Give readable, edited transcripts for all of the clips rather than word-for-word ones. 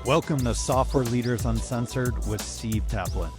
Welcome to Software Leaders Uncensored with Steve Taplin.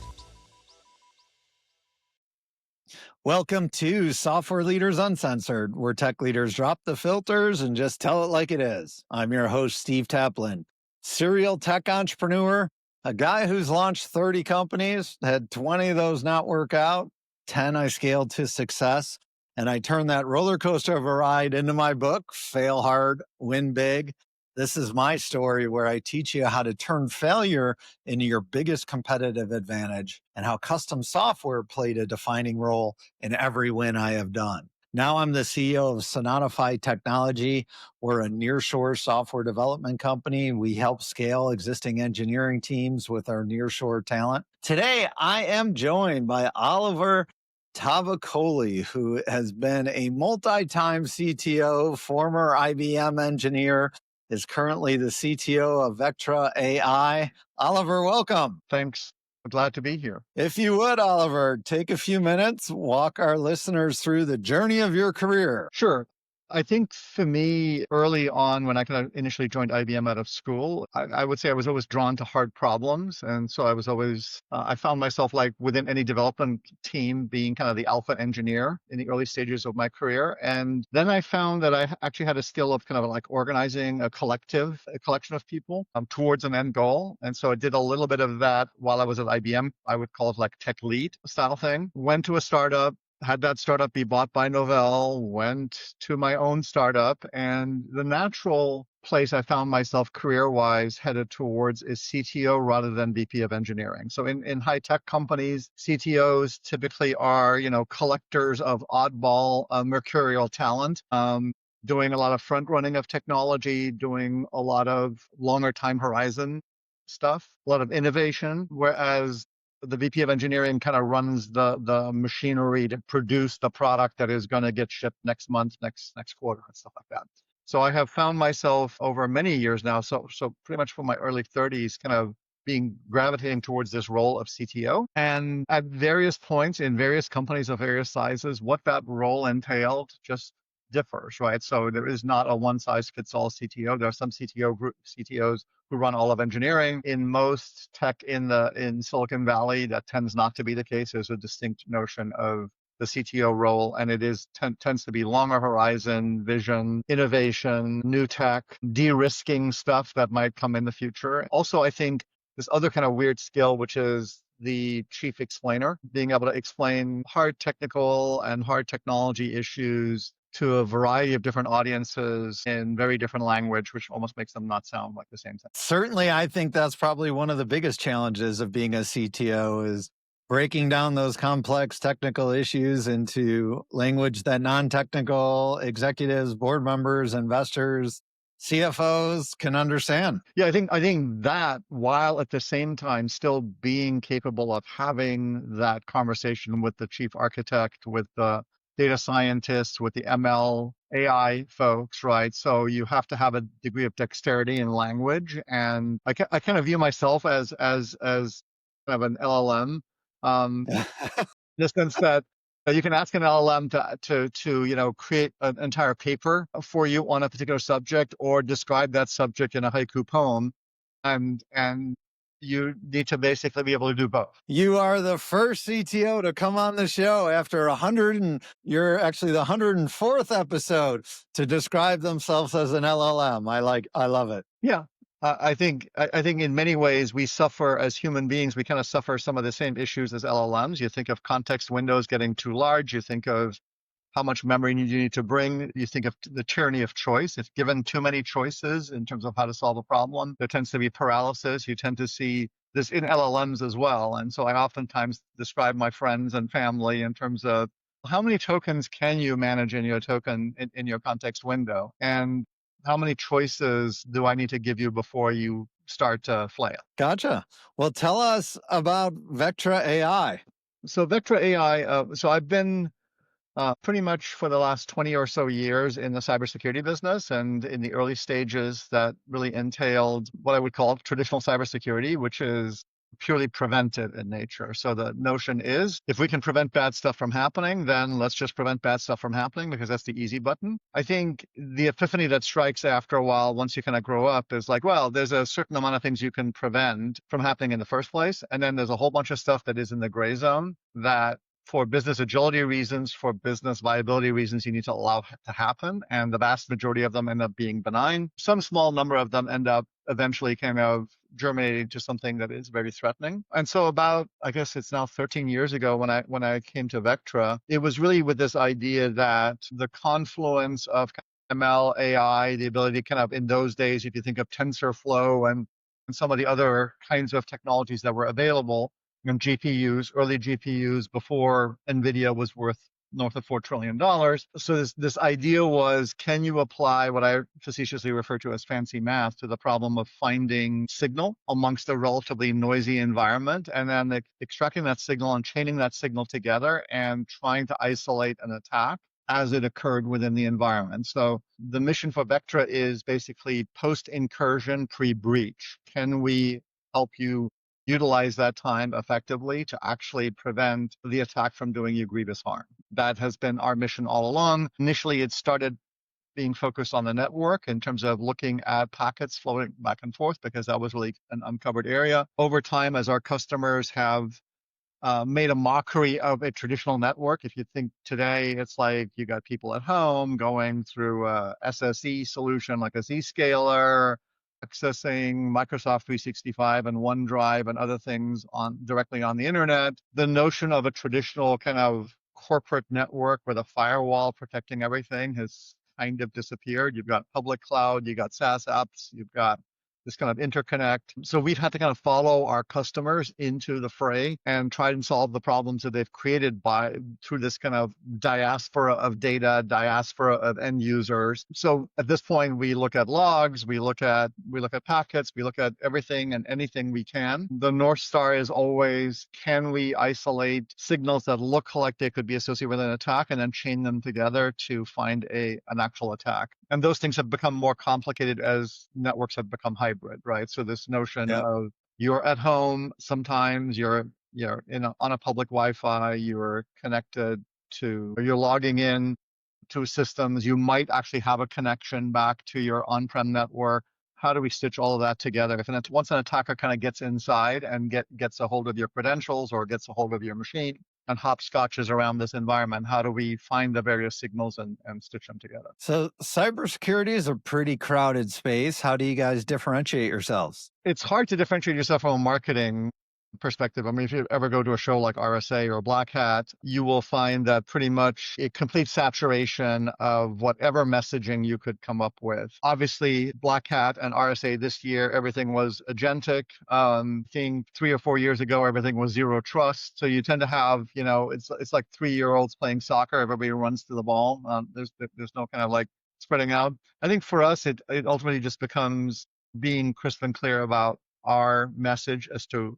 Welcome to Software Leaders Uncensored, where tech leaders drop the filters and just tell it like it is. I'm your host, Steve Taplin, serial tech entrepreneur, a guy who's launched 30 companies, had 20 of those not work out, 10 I scaled to success, and I turned that roller coaster of a ride into my book, Fail Hard, Win Big. This is my story where I teach you how to turn failure into your biggest competitive advantage and how custom software played a defining role in every win I have done. Now I'm the CEO of Sonatify Technology. We're a nearshore software development company. We help scale existing engineering teams with our nearshore talent. Today, I am joined by Oliver Tavakoli, who has been a multi-time CTO, former IBM engineer, is currently the CTO of Vectra AI. Oliver, welcome. Thanks. I'm glad to be here. If you would, Oliver, take a few minutes, walk our listeners through the journey of your career. Sure. I think for me, early on, when I kind of initially joined IBM out of school, I would say I was always drawn to hard problems. And so I was always, I found myself like within any development team being kind of the alpha engineer in the early stages of my career. And then I found that I actually had a skill of kind of like organizing a collection of people towards an end goal. And so I did a little bit of that while I was at IBM. I would call it like tech lead style thing. Went to a startup, had that startup be bought by Novell, went to my own startup, and the natural place I found myself career-wise headed towards is CTO rather than VP of engineering. So in high-tech companies, CTOs typically are, collectors of oddball mercurial talent, doing a lot of front running of technology, doing a lot of longer time horizon stuff, a lot of innovation, whereas the VP of engineering kind of runs the machinery to produce the product that is going to get shipped next month, next quarter, and stuff like that. So I have found myself over many years now, so pretty much from my early 30s, kind of being gravitating towards this role of CTO. And at various points in various companies of various sizes, what that role entailed just differs, right? So there is not a one size fits all CTO. There are some CTOs who run all of engineering. In most tech in Silicon Valley, that tends not to be the case. There's a distinct notion of the CTO role, and it tends to be longer horizon, vision, innovation, new tech, de-risking stuff that might come in the future. Also, I think this other kind of weird skill, which is the chief explainer, being able to explain hard technical and hard technology issues to a variety of different audiences in very different language, which almost makes them not sound like the same thing. Certainly, I think that's probably one of the biggest challenges of being a CTO is breaking down those complex technical issues into language that non-technical executives, board members, investors, CFOs can understand. Yeah, I think that while at the same time still being capable of having that conversation with the chief architect, with the data scientists, with the ML, AI folks, right? So you have to have a degree of dexterity in language. And I kind of view myself as kind of an LLM, in the sense that you can ask an LLM to create an entire paper for you on a particular subject or describe that subject in a haiku poem, and you need to basically be able to do both. You are the first CTO to come on the show after 100, and you're actually the 104th episode to describe themselves as an LLM. I love it. Yeah. I think in many ways we suffer as human beings. We kind of suffer some of the same issues as LLMs. You think of context windows getting too large. You think of how much memory you need to bring. You think of the tyranny of choice. If given too many choices in terms of how to solve a problem, there tends to be paralysis. You tend to see this in LLMs as well. And so I oftentimes describe my friends and family in terms of how many tokens can you manage in your in your context window? And how many choices do I need to give you before you start to flail? Gotcha. Well, tell us about Vectra AI. So Vectra AI, so I've been pretty much for the last 20 or so years in the cybersecurity business, and in the early stages that really entailed what I would call traditional cybersecurity, which is purely preventive in nature. So the notion is, if we can prevent bad stuff from happening, then let's just prevent bad stuff from happening because that's the easy button. I think the epiphany that strikes after a while, once you kind of grow up, is like, well, there's a certain amount of things you can prevent from happening in the first place. And then there's a whole bunch of stuff that is in the gray zone that for business agility reasons, for business viability reasons, you need to allow to happen. And the vast majority of them end up being benign. Some small number of them end up eventually kind of germinating to something that is very threatening. And so about, I guess it's now 13 years ago when I came to Vectra, it was really with this idea that the confluence of ML, AI, the ability kind of in those days, if you think of TensorFlow and some of the other kinds of technologies that were available, and GPUs, early GPUs before NVIDIA was worth north of $4 trillion. So this idea was, can you apply what I facetiously refer to as fancy math to the problem of finding signal amongst a relatively noisy environment, and then extracting that signal and chaining that signal together and trying to isolate an attack as it occurred within the environment. So the mission for Vectra is basically post-incursion, pre-breach. Can we help you utilize that time effectively to actually prevent the attack from doing you grievous harm? That has been our mission all along. Initially, it started being focused on the network in terms of looking at packets flowing back and forth, because that was really an uncovered area. Over time, as our customers have made a mockery of a traditional network. If you think today, it's like you got people at home going through a SSE solution like a Zscaler, accessing Microsoft 365 and OneDrive and other things directly on the internet. The notion of a traditional kind of corporate network with a firewall protecting everything has kind of disappeared. You've got public cloud, you got SaaS apps, you've got this kind of interconnect. So we've had to kind of follow our customers into the fray and try and solve the problems that they've created through this kind of diaspora of data, diaspora of end users. So at this point, we look at logs, we look at packets, we look at everything and anything we can. The North Star is always, can we isolate signals that look like they could be associated with an attack and then chain them together to find an actual attack? And those things have become more complicated as networks have become hybrid, right? So this notion Yep. of you're at home, sometimes you're on a public Wi-Fi, you're connected to, or you're logging in to systems, you might actually have a connection back to your on-prem network. How do we stitch all of that together? Once an attacker kind of gets inside and gets a hold of your credentials or gets a hold of your machine and hopscotches around this environment, how do we find the various signals and stitch them together? So cybersecurity is a pretty crowded space. How do you guys differentiate yourselves? It's hard to differentiate yourself from a marketing perspective. I mean, if you ever go to a show like RSA or Black Hat, you will find that pretty much a complete saturation of whatever messaging you could come up with. Obviously, Black Hat and RSA this year, everything was agentic. I think 3 or 4 years ago, everything was zero trust. So you tend to have, it's like 3-year-olds playing soccer. Everybody runs to the ball. There's no kind of like spreading out. I think for us, it ultimately just becomes being crisp and clear about our message as to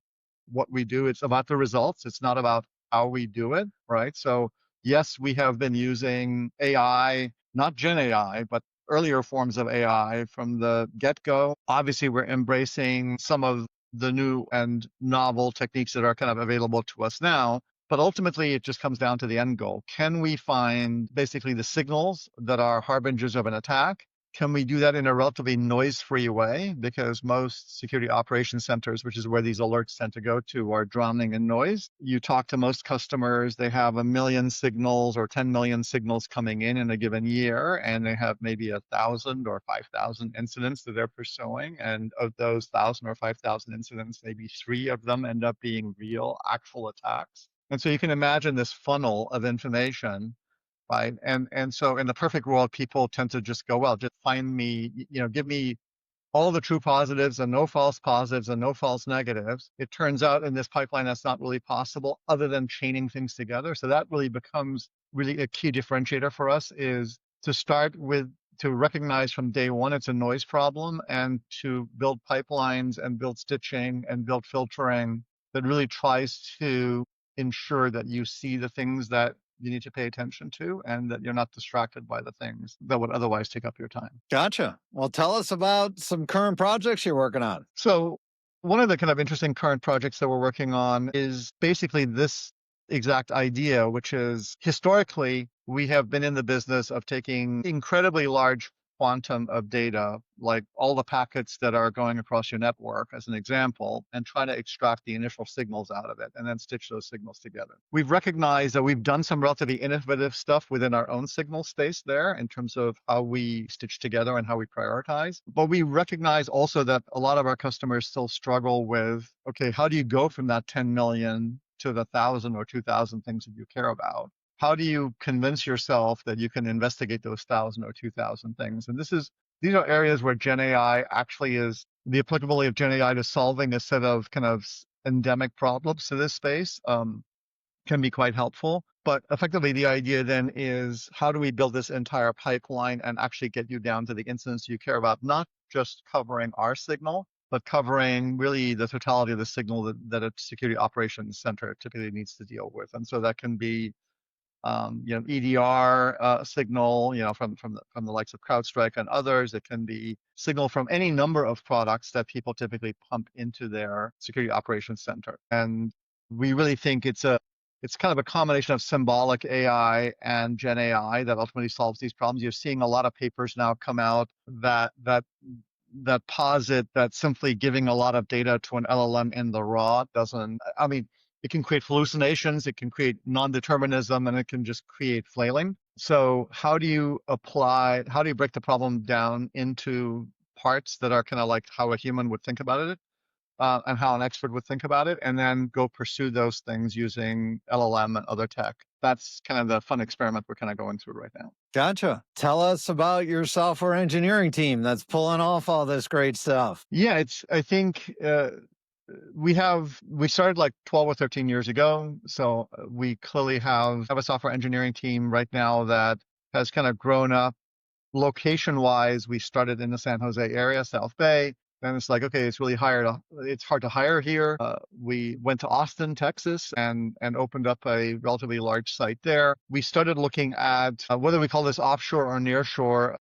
what we do. It's about the results. It's not about how we do it, right? So yes, we have been using AI, not Gen AI, but earlier forms of AI from the get-go. Obviously, we're embracing some of the new and novel techniques that are kind of available to us now. But ultimately, it just comes down to the end goal. Can we find basically the signals that are harbingers of an attack? Can we do that in a relatively noise-free way? Because most security operations centers, which is where these alerts tend to go to, are drowning in noise. You talk to most customers, they have 1 million signals or 10 million signals coming in a given year, and they have maybe 1,000 or 5,000 incidents that they're pursuing. And of those 1,000 or 5,000 incidents, maybe 3 of them end up being real, actual attacks. And so you can imagine this funnel of information, right? And so in the perfect world, people tend to just go, well, just find me, give me all the true positives and no false positives and no false negatives. It turns out in this pipeline, that's not really possible other than chaining things together. So that really becomes really a key differentiator for us, is to recognize from day one it's a noise problem, and to build pipelines and build stitching and build filtering that really tries to ensure that you see the things that you need to pay attention to, and that you're not distracted by the things that would otherwise take up your time. Gotcha. Well, tell us about some current projects you're working on. So One of the kind of interesting current projects that we're working on is basically this exact idea, which is historically, we have been in the business of taking incredibly large quantum of data, like all the packets that are going across your network, as an example, and trying to extract the initial signals out of it and then stitch those signals together. We've recognized that we've done some relatively innovative stuff within our own signal space there in terms of how we stitch together and how we prioritize. But we recognize also that a lot of our customers still struggle with, okay, how do you go from that 10 million to the 1,000 or 2,000 things that you care about? How do you convince yourself that you can investigate those 1,000 or 2,000 things? And these are areas where Gen AI actually is the applicability of Gen AI to solving a set of kind of endemic problems to this space can be quite helpful. But effectively, the idea then is how do we build this entire pipeline and actually get you down to the incidents you care about, not just covering our signal, but covering really the totality of the signal that a security operations center typically needs to deal with. And so that can be EDR signal, from the likes of CrowdStrike and others. It can be signal from any number of products that people typically pump into their security operations center. And we really think it's kind of a combination of symbolic AI and Gen AI that ultimately solves these problems. You're seeing a lot of papers now come out that posit that simply giving a lot of data to an LLM in the raw doesn't. I mean, it can create hallucinations, it can create non-determinism, and it can just create flailing. So how do you break the problem down into parts that are kind of like how a human would think about it, and how an expert would think about it, and then go pursue those things using LLM and other tech? That's kind of the fun experiment we're kind of going through right now. Gotcha. Tell us about your software engineering team that's pulling off all this great stuff. Yeah, I think we started like 12 or 13 years ago. So we clearly have a software engineering team right now that has kind of grown up location wise. We started in the San Jose area, South Bay. Then it's like, okay, it's hard to hire here. We went to Austin, Texas, and opened up a relatively large site there. We started looking at whether we call this offshore or nearshore.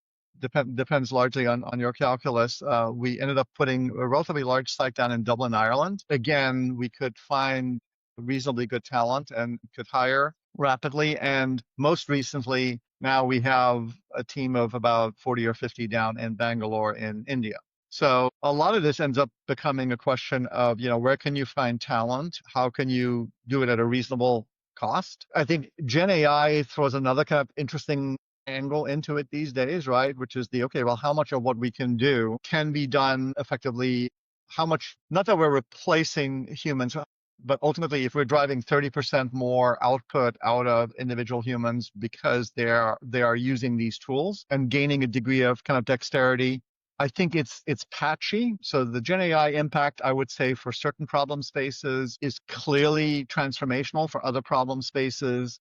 Depends largely on your calculus. We ended up putting a relatively large site down in Dublin, Ireland. Again, we could find reasonably good talent and could hire rapidly. And most recently, now we have a team of about 40 or 50 down in Bangalore in India. So a lot of this ends up becoming a question of, where can you find talent? How can you do it at a reasonable cost? I think Gen AI throws another kind of interesting angle into it these days, right? Which is how much of what we can do can be done effectively? How much, not that we're replacing humans, but ultimately, if we're driving 30% more output out of individual humans because they are using these tools and gaining a degree of kind of dexterity, I think it's patchy. So the Gen AI impact, I would say, for certain problem spaces is clearly transformational. For other problem spaces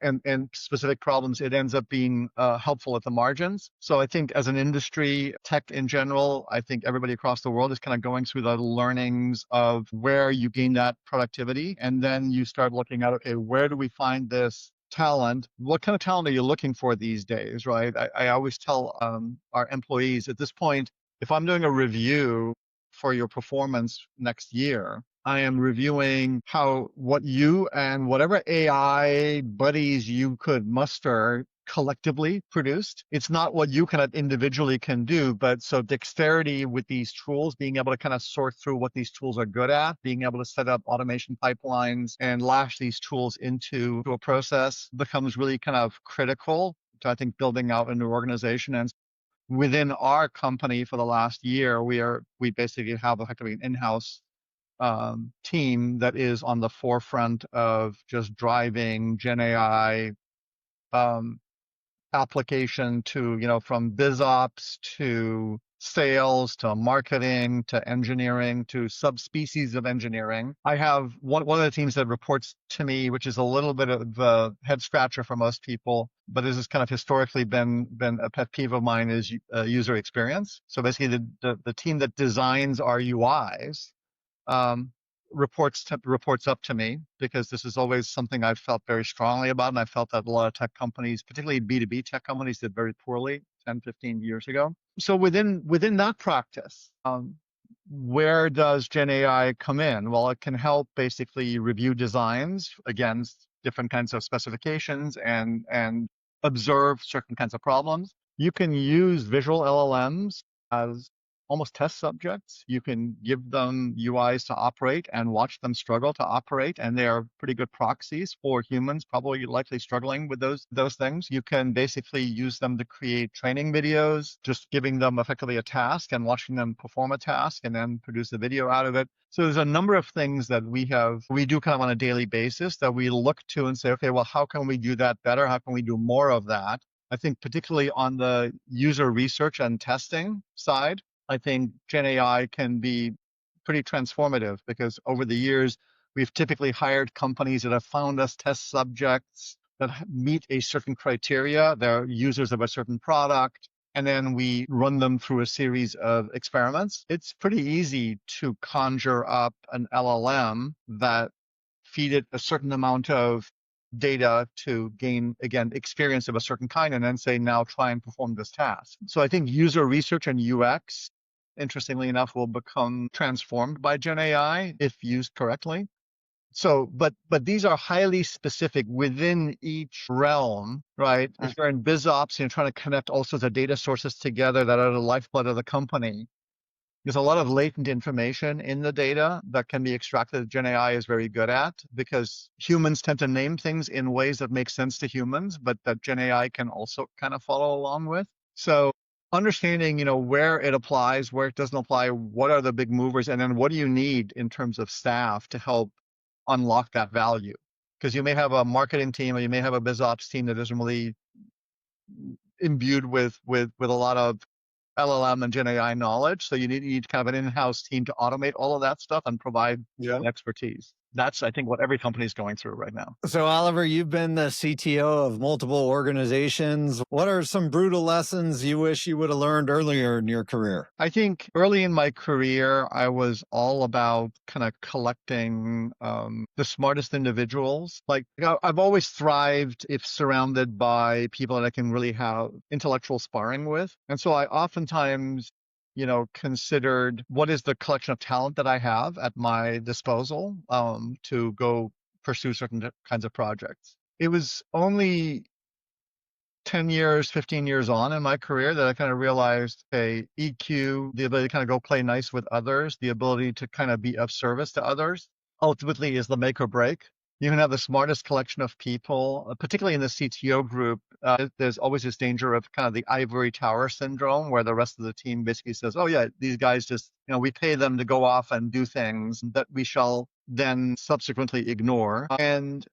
and specific problems, it ends up being helpful at the margins. So I think as an industry, tech in general, I think everybody across the world is kind of going through the learnings of where you gain that productivity. And then you start looking at, okay, where do we find this talent? What kind of talent are you looking for these days, right? I always tell our employees at this point, if I'm doing a review for your performance next year, I am reviewing what you and whatever AI buddies you could muster collectively produced. It's not what you kind of individually can do, but so dexterity with these tools, being able to kind of sort through what these tools are good at, being able to set up automation pipelines and lash these tools into a process becomes really kind of critical to, I think, building out a new organization. And within our company for the last year, we basically have effectively an in-house team that is on the forefront of just driving Gen AI application to, from biz ops to sales to marketing to engineering to subspecies of engineering. I have one of the teams that reports to me, which is a little bit of a head scratcher for most people, but this has kind of historically been a pet peeve of mine, is user experience. So basically the team that designs our UIs reports up to me, because this is always something I've felt very strongly about. And I felt that a lot of tech companies, particularly B2B tech companies, did very poorly 10, 15 years ago. So within that practice, where does Gen AI come in? Well, it can help basically review designs against different kinds of specifications and observe certain kinds of problems. You can use visual LLMs as almost test subjects. You can give them UIs to operate and watch them struggle to operate, and they are pretty good proxies for humans, probably likely struggling with those things. You can basically use them to create training videos, just giving them effectively a task and watching them perform a task and then produce a video out of it. So there's a number of things that we do kind of on a daily basis that we look to and say, okay, well, how can we do that better? How can we do more of that? I think particularly on the user research and testing side, I think Gen AI can be pretty transformative because over the years, we've typically hired companies that have found us test subjects that meet a certain criteria. They're users of a certain product, and then we run them through a series of experiments. It's pretty easy to conjure up an LLM that feed it a certain amount of data to gain, again, experience of a certain kind, and then say, now try and perform this task. So I think user research and UX, interestingly enough, will become transformed by Gen AI if used correctly. So, but these are highly specific within each realm, right? If you're in BizOps and you're trying to connect all sorts of data sources together that are the lifeblood of the company, there's a lot of latent information in the data that can be extracted that Gen AI is very good at, because humans tend to name things in ways that make sense to humans, but that Gen AI can also kind of follow along with. So understanding, where it applies, where it doesn't apply, what are the big movers, and then what do you need in terms of staff to help unlock that value? Because you may have a marketing team or you may have a BizOps team that isn't really imbued with a lot of LLM and Gen AI knowledge. So you need kind of an in-house team to automate all of that stuff and provide expertise. That's, I think, what every company is going through right now. So, Oliver, you've been the CTO of multiple organizations. What are some brutal lessons you wish you would have learned earlier in your career? I think early in my career, I was all about kind of collecting the smartest individuals. Like, I've always thrived if surrounded by people that I can really have intellectual sparring with. And so I oftentimes considered what is the collection of talent that I have at my disposal to go pursue certain kinds of projects. It was only 10 years, 15 years on in my career that I kind of realized, hey, EQ, the ability to kind of go play nice with others, the ability to kind of be of service to others, ultimately is the make or break. You can have the smartest collection of people, particularly in the CTO group. There's always this danger of kind of the ivory tower syndrome, where the rest of the team basically says, oh, yeah, these guys just, we pay them to go off and do things that we shall then subsequently ignore. And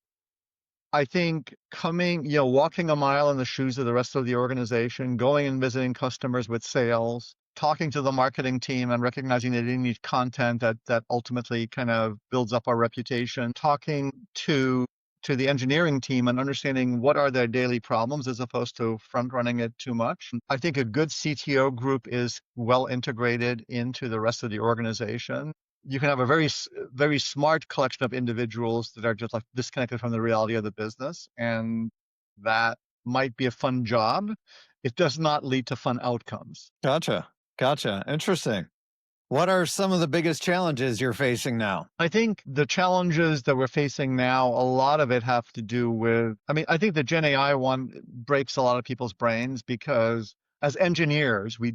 I think walking a mile in the shoes of the rest of the organization, going and visiting customers with sales, talking to the marketing team and recognizing that they need content that ultimately kind of builds up our reputation, talking to the engineering team and understanding what are their daily problems as opposed to front running it too much. I think a good CTO group is well integrated into the rest of the organization. You can have a very, very smart collection of individuals that are just like disconnected from the reality of the business. And that might be a fun job. It does not lead to fun outcomes. Gotcha. Interesting. What are some of the biggest challenges you're facing now? I think the challenges that we're facing now, a lot of it have to do with, I think the Gen AI one breaks a lot of people's brains because as engineers, we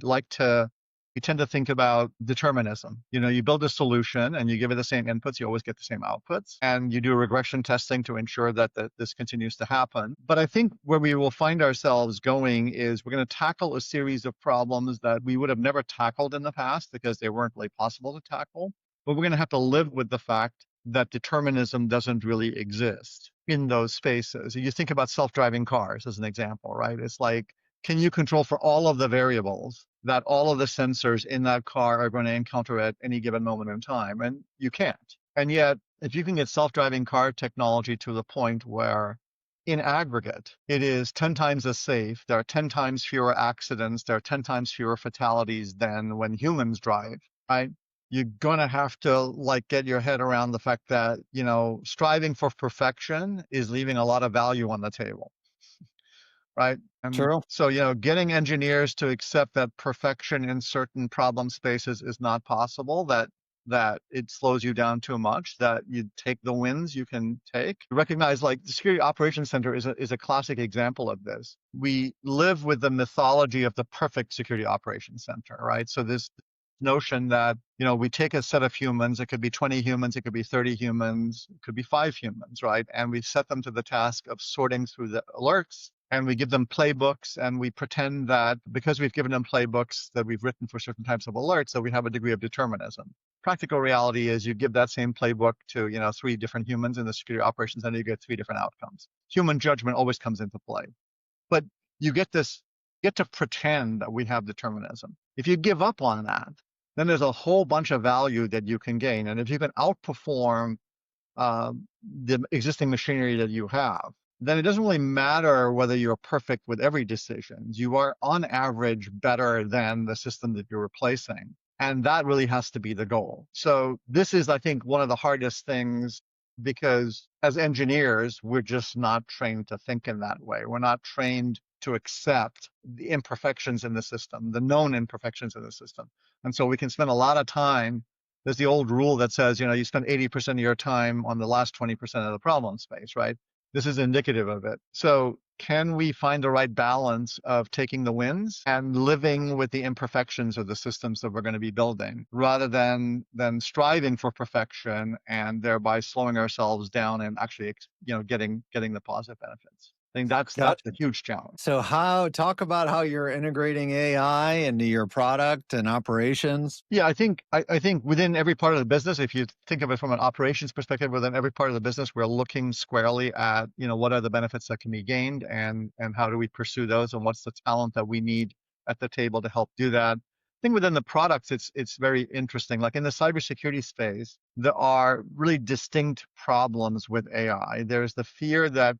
tend to think about determinism. You build a solution and you give it the same inputs, you always get the same outputs. And you do regression testing to ensure that this continues to happen. But I think where we will find ourselves going is we're going to tackle a series of problems that we would have never tackled in the past because they weren't really possible to tackle. But we're going to have to live with the fact that determinism doesn't really exist in those spaces. You think about self-driving cars as an example, right? It's like, can you control for all of the variables that all of the sensors in that car are going to encounter at any given moment in time? And you can't. And yet, if you can get self-driving car technology to the point where in aggregate, it is 10 times as safe, there are 10 times fewer accidents, there are 10 times fewer fatalities than when humans drive, right? You're going to have to get your head around the fact that, striving for perfection is leaving a lot of value on the table. right? And True. so, getting engineers to accept that perfection in certain problem spaces is not possible, that it slows you down too much, that you take the wins you can take. Recognize, like, the Security Operations Center is a classic example of this. We live with the mythology of the perfect Security Operations Center, right? So this notion that, we take a set of humans, it could be 20 humans, it could be 30 humans, it could be 5 humans, right? And we set them to the task of sorting through the alerts, and we give them playbooks, and we pretend that because we've given them playbooks that we've written for certain types of alerts, that we have a degree of determinism. Practical reality is you give that same playbook to 3 different humans in the Security Operations Center, you get 3 different outcomes. Human judgment always comes into play, but you get to pretend that we have determinism. If you give up on that, then there's a whole bunch of value that you can gain, and if you can outperform the existing machinery that you have, then it doesn't really matter whether you're perfect with every decision. You are on average better than the system that you're replacing. And that really has to be the goal. So this is, I think, one of the hardest things, because as engineers, we're just not trained to think in that way. We're not trained to accept the imperfections in the system, the known imperfections in the system. And so we can spend a lot of time. There's the old rule that says, you spend 80% of your time on the last 20% of the problem space, right? This is indicative of it. So can we find the right balance of taking the wins and living with the imperfections of the systems that we're going to be building, rather than striving for perfection and thereby slowing ourselves down and actually, getting the positive benefits? I think that's Gotcha. a huge challenge. So talk about how you're integrating AI into your product and operations. Yeah, I think within every part of the business, if you think of it from an operations perspective, within every part of the business, we're looking squarely at, what are the benefits that can be gained, and how do we pursue those, and what's the talent that we need at the table to help do that. I think within the products, it's very interesting. Like in the cybersecurity space, there are really distinct problems with AI. There's the fear that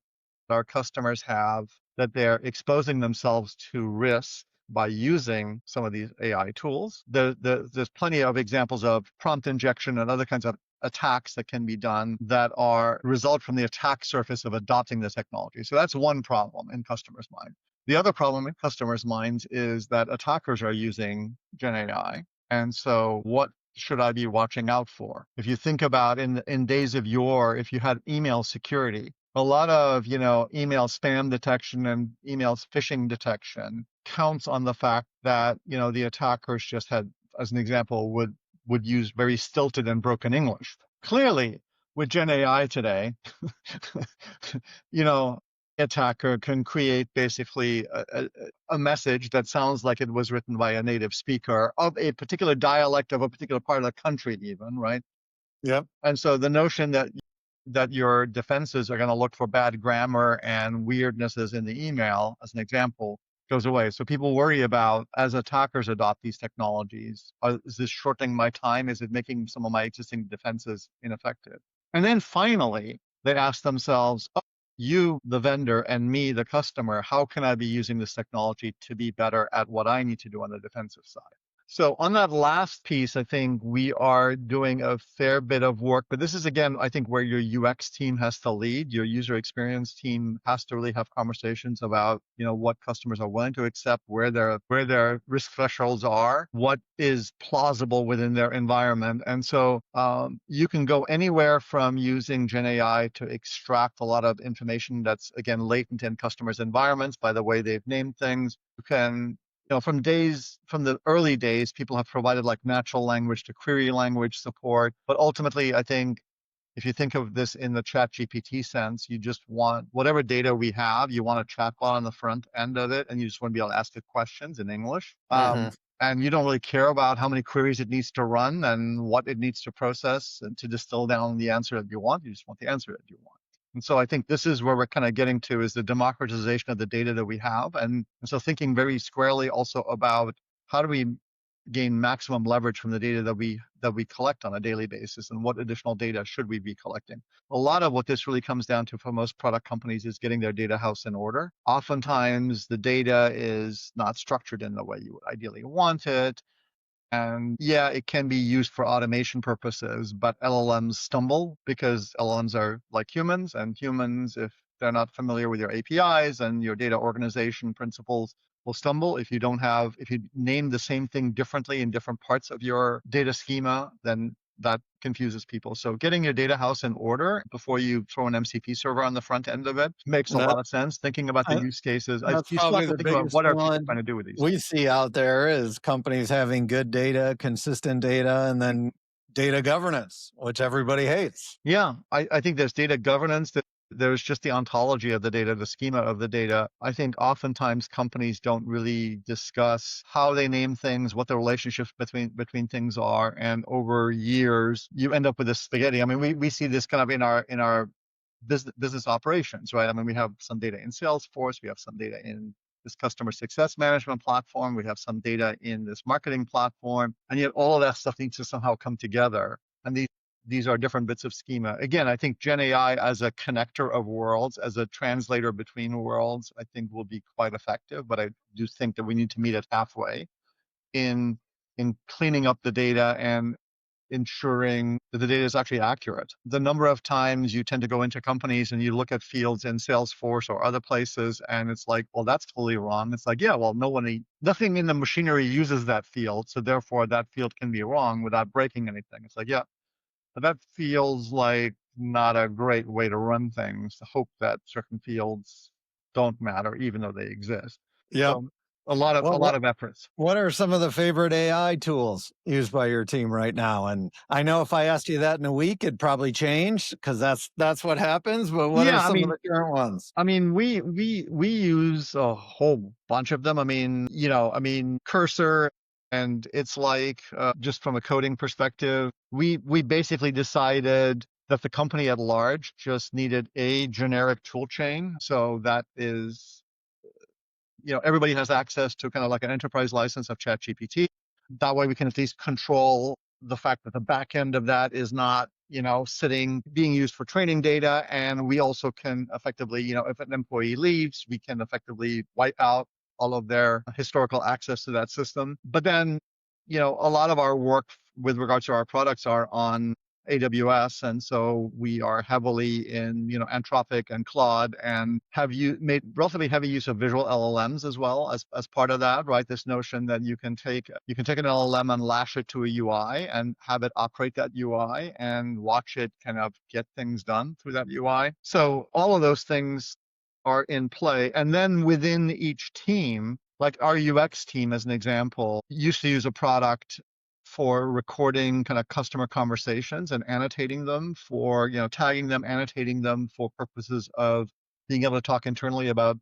our customers have that they're exposing themselves to risk by using some of these AI tools. There's plenty of examples of prompt injection and other kinds of attacks that can be done that are result from the attack surface of adopting the technology. So that's one problem in customers' mind. The other problem in customers' minds is that attackers are using Gen AI. And so what should I be watching out for? If you think about in days of yore, if you had email security, a lot of email spam detection and email phishing detection counts on the fact that the attackers just had, as an example, would use very stilted and broken English. Clearly, with Gen AI today, attacker can create basically a message that sounds like it was written by a native speaker of a particular dialect of a particular part of the country, even, right? Yep. And so the notion that your defenses are going to look for bad grammar and weirdnesses in the email, as an example, goes away. So people worry about, as attackers adopt these technologies, is this shortening my time? Is it making some of my existing defenses ineffective? And then finally, they ask themselves, oh, you, the vendor, and me, the customer, how can I be using this technology to be better at what I need to do on the defensive side? So on that last piece, I think we are doing a fair bit of work, but this is, again, I think where your UX team has to lead. Your user experience team has to really have conversations about, what customers are willing to accept, where their risk thresholds are, what is plausible within their environment. And so you can go anywhere from using Gen AI to extract a lot of information that's, again, latent in customers' environments by the way they've named things. You can from the early days, people have provided like natural language to query language support. But ultimately, I think if you think of this in the chat GPT sense, you just want whatever data we have, you want a chatbot on the front end of it, and you just want to be able to ask it questions in English. And you don't really care about how many queries it needs to run and what it needs to process and to distill down the answer that you want. You just want the answer that you want. And so I think this is where we're kind of getting to, is the democratization of the data that we have. And so thinking very squarely also about how do we gain maximum leverage from the data that we collect on a daily basis, and what additional data should we be collecting. A lot of what this really comes down to for most product companies is getting their data house in order. Oftentimes the data is not structured in the way you would ideally want it. And yeah, it can be used for automation purposes, but LLMs stumble because LLMs are like humans, and humans, if they're not familiar with your APIs and your data organization principles will stumble. If you name the same thing differently in different parts of your data schema, then that confuses people. So getting your data house in order before you throw an MCP server on the front end of it makes a That, lot of sense. Thinking about the I, use cases, that's you still have probably to the think about biggest what are people one trying to do with these we things. see out there is companies having good data, consistent data, and then data governance, which everybody hates. Yeah, I think there's data governance, that there's just the ontology of the data, the schema of the data. I think oftentimes companies don't really discuss how they name things, what the relationships between things are, and over years you end up with this spaghetti. I mean, we see this kind of in our business operations, right? I mean, we have some data in Salesforce, we have some data in this customer success management platform, we have some data in this marketing platform, and yet all of that stuff needs to somehow come together. And these are different bits of schema. Again, I think Gen AI as a connector of worlds, as a translator between worlds, I think will be quite effective. But I do think that we need to meet it halfway in cleaning up the data and ensuring that the data is actually accurate. The number of times you tend to go into companies and you look at fields in Salesforce or other places, and it's like, well, that's totally wrong. It's like, yeah, well, nothing in the machinery uses that field, so therefore that field can be wrong without breaking anything. It's like, yeah, but that feels like not a great way to run things, to hope that certain fields don't matter, even though they exist. Yep. So a lot of efforts. What are some of the favorite AI tools used by your team right now? And I know if I asked you that in a week, it'd probably change because that's what happens. But what are Yeah, I some of mean, the current ones? we use a whole bunch of them. Cursor, and it's like just from a coding perspective, we basically decided that the company at large just needed a generic tool chain. So that is, everybody has access to kind of like an enterprise license of ChatGPT. That way we can at least control the fact that the back end of that is not, being used for training data. And we also can effectively, if an employee leaves, we can effectively wipe out all of their historical access to that system. But then, a lot of our work with regards to our products are on AWS, and so we are heavily in Anthropic and Claude, and have you made relatively heavy use of visual LLMs as well as part of that, right? This notion that you can take an LLM and lash it to a UI and have it operate that UI and watch it kind of get things done through that UI. So all of those things are in play, and then within each team, like our UX team, as an example, used to use a product for recording kind of customer conversations and annotating them for, tagging them, annotating them for purposes of being able to talk internally about,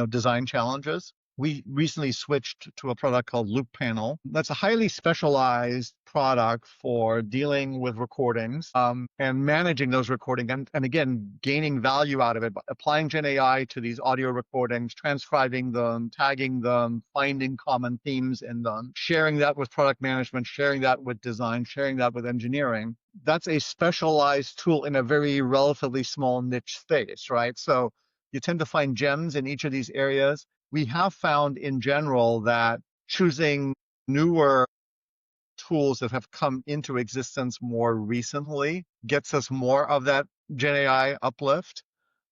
design challenges. We recently switched to a product called Loop Panel. That's a highly specialized product for dealing with recordings and managing those recordings, and again, gaining value out of it by applying Gen AI to these audio recordings, transcribing them, tagging them, finding common themes in them, sharing that with product management, sharing that with design, sharing that with engineering. That's a specialized tool in a very relatively small niche space, right? So you tend to find gems in each of these areas. We have found in general that choosing newer tools that have come into existence more recently gets us more of that Gen AI uplift.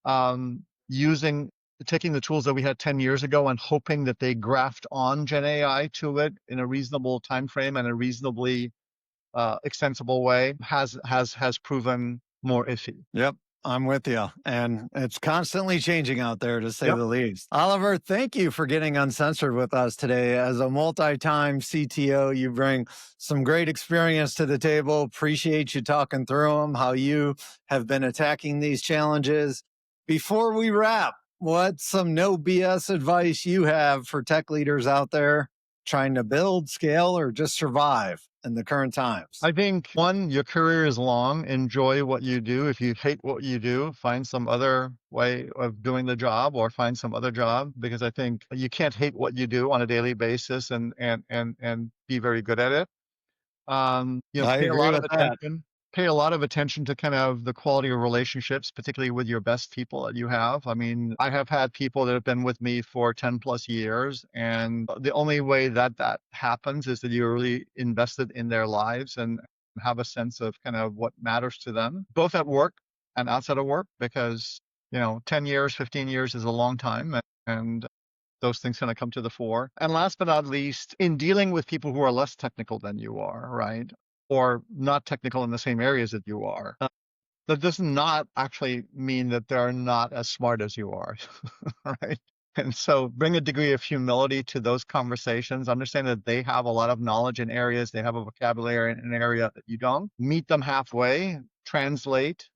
Taking the tools that we had 10 years ago and hoping that they graft on Gen AI to it in a reasonable time frame and a reasonably extensible way has proven more iffy. Yep. I'm with you. And it's constantly changing out there, to say Yep. the least. Oliver, thank you for getting uncensored with us today. As a multi-time CTO, you bring some great experience to the table. Appreciate you talking through them, how you have been attacking these challenges. Before we wrap, what's some no BS advice you have for tech leaders out there trying to build, scale, or just survive in the current times? I think one, your career is long. Enjoy what you do. If you hate what you do, find some other way of doing the job or find some other job, because I think you can't hate what you do on a daily basis and be very good at it. I Pay a agree lot of with that. attention. Pay a lot of attention to kind of the quality of relationships, particularly with your best people that you have. I mean, I have had people that have been with me for 10 plus years, and the only way that that happens is that you're really invested in their lives and have a sense of kind of what matters to them, both at work and outside of work, because 10 years, 15 years is a long time. And those things kind of come to the fore. And last but not least, in dealing with people who are less technical than you are, right? Or not technical in the same areas that you are, that does not actually mean that they're not as smart as you are, right? And so bring a degree of humility to those conversations. Understand that they have a lot of knowledge in areas, they have a vocabulary in an area that you don't. Meet them halfway, translate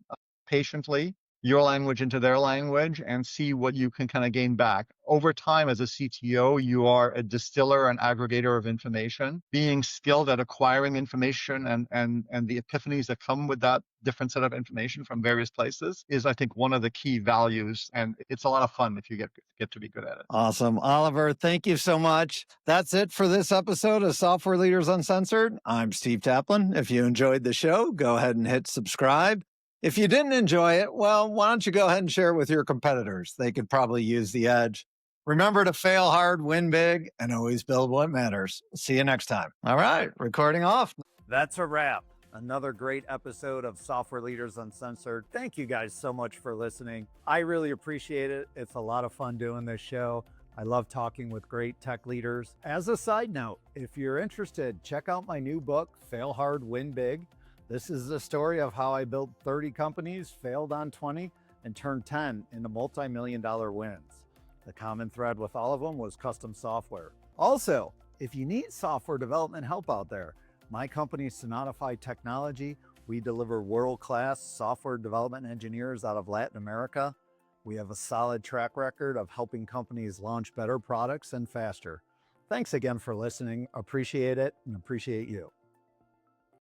patiently your language into their language, and see what you can kind of gain back. Over time, as a CTO, you are a distiller and aggregator of information. Being skilled at acquiring information and the epiphanies that come with that different set of information from various places is, I think, one of the key values. And it's a lot of fun if you get to be good at it. Awesome. Oliver, thank you so much. That's it for this episode of Software Leaders Uncensored. I'm Steve Taplin. If you enjoyed the show, go ahead and hit subscribe. If you didn't enjoy it, well, why don't you go ahead and share it with your competitors? They could probably use the edge. Remember to fail hard, win big, and always build what matters. See you next time. All right, recording off. That's a wrap. Another great episode of Software Leaders Uncensored. Thank you guys so much for listening. I really appreciate it. It's a lot of fun doing this show. I love talking with great tech leaders. As a side note, if you're interested, check out my new book, Fail Hard, Win Big. This is the story of how I built 30 companies, failed on 20, and turned 10 into multi-million-dollar wins. The common thread with all of them was custom software. Also, if you need software development help out there, my company, Sonatify Technology, we deliver world-class software development engineers out of Latin America. We have a solid track record of helping companies launch better products and faster. Thanks again for listening. Appreciate it and appreciate you.